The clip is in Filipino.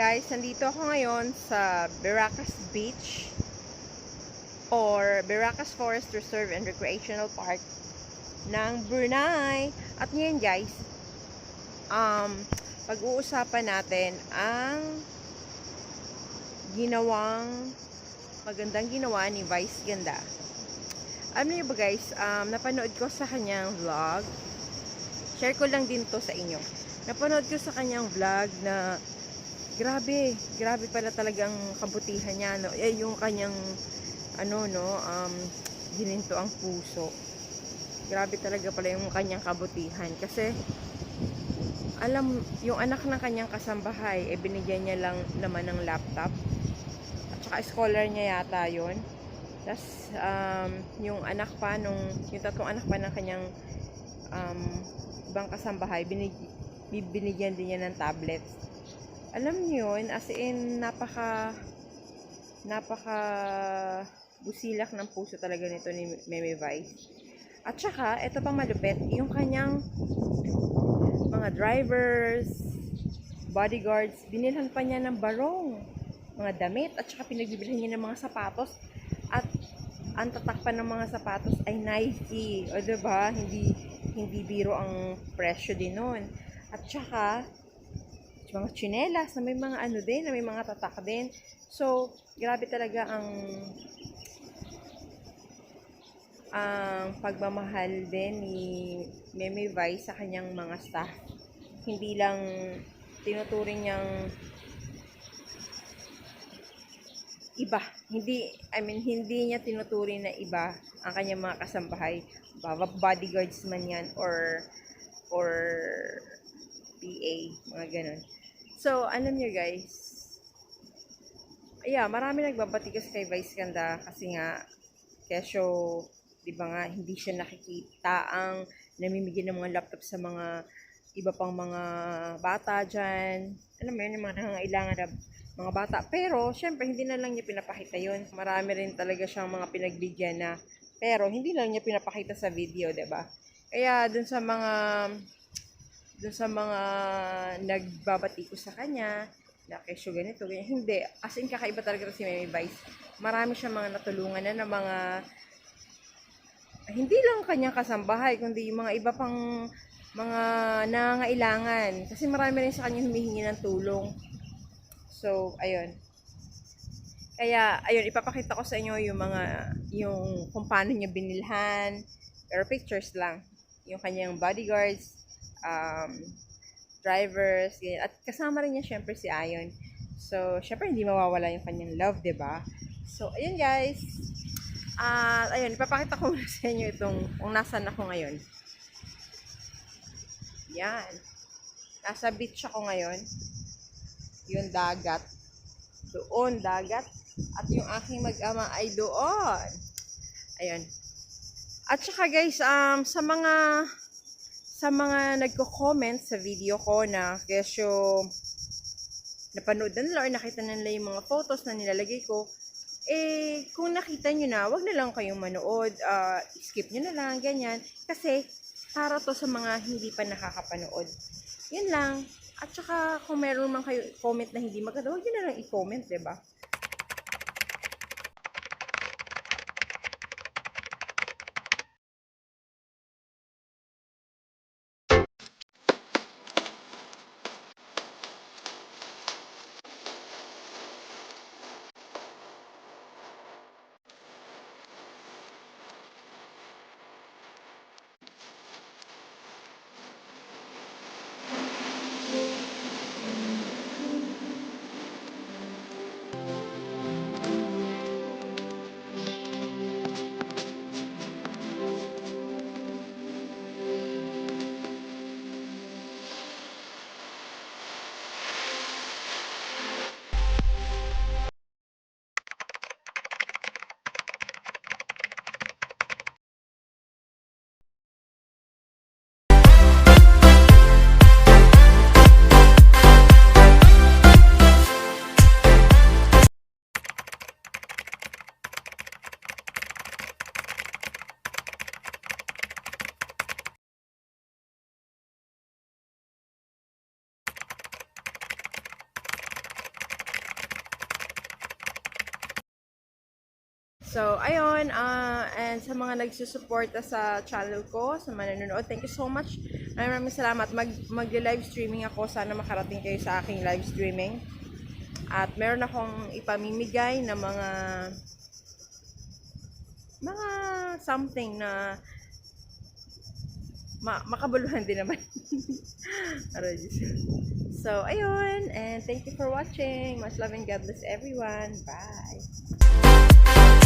guys, nandito ako ngayon sa Baracas Beach or Baracas Forest Reserve and Recreational Park ng Brunei. At ngayon guys, pag-uusapan natin ang magandang ginawa ni Vice Ganda. Alam niyo ba guys, napanood ko sa kanyang vlog. Share ko lang din to sa inyo. Napanood ko sa kanyang vlog na grabe pala talagang kabutihan niya, no? Yung kanyang gininto ang puso. Grabe talaga pala yung kanyang kabutihan kasi yung anak ng kanyang kasambahay binigyan niya lang naman ng laptop at saka scholar niya yata yon. Tas yung tatlong anak pa ng kanyang ibang kasambahay binigyan din niya ng tablets. Alam niyo yun, as in napaka busilak ng puso talaga nito ni Meme Vice. At saka ito pang malupit, yung kanyang mga drivers, bodyguards, binilhan pa niya ng barong, mga damit, at saka pinagbibilhan niya ng mga sapatos. At ang tatak pa ng mga sapatos ay Nike. O diba, hindi biro ang presyo din nun. At saka mga tsinelas na may mga na may mga tatak din. So, grabe talaga ang pagmamahal din ni Meme Vice sa kanyang mga staff. Hindi lang tinuturing niyang iba. Hindi niya tinuturing na iba ang kanyang mga kasambahay. Bodyguards man yan or PA, mga ganun. So, alam niyo guys, marami nagbabatigas kay Vice Ganda kasi nga, kesyo, di ba nga, hindi siya nakikita ang namimigay ng mga laptop sa mga iba pang mga bata dyan. Alam mo yun, yung mga nangangailangan na mga bata. Pero, syempre, hindi na lang niya pinapakita yun. Marami rin talaga siyang mga pinagbigyan na, pero hindi lang niya pinapakita sa video, di ba? Kaya, dun sa mga nagbabati ko sa kanya, na kesyo ganito, ganyan. Hindi. As in, kakaiba talaga si Meme Vice. Marami siyang mga natulungan na mga, hindi lang kanyang kasambahay, kundi yung mga iba pang mga nangangailangan. Kasi marami rin sa kanya humihingi ng tulong. So, ayun. Kaya, ayun, ipapakita ko sa inyo yung kung paano niya binilhan. Pero pictures lang. Yung kanyang bodyguards, drivers, ganyan. At kasama rin niya syempre si Ayon. So, syempre hindi mawawala yung kanyang love, 'di ba? So, ayun guys. Ayun, ipapakita ko na sa inyo kung nasaan ako ngayon. Yan. Nasa beach ako ngayon. Yung dagat. Doon, dagat. At yung aking mag-ama ay doon. Ayun. At saka guys, sa mga nagko-comment sa video ko na kesyo napanood na nila or nakita na nila yung mga photos na nilalagay ko, kung nakita nyo na, wag na lang kayong manood, skip nyo na lang, ganyan. Kasi, para to sa mga hindi pa nakakapanood. Yun lang. At saka, kung meron man kayo comment na hindi maganda, wag nyo na lang i-comment, diba? So, ayun, and sa mga nagsusuporta sa channel ko, sa mga nanonood, thank you so much. Maraming salamat. Mag-live streaming ako. Sana makarating kayo sa aking live streaming. At meron akong ipamimigay na mga something na makabuluhan din naman. Aray, Diyos. So, ayun, and thank you for watching. Much love and God bless everyone. Bye!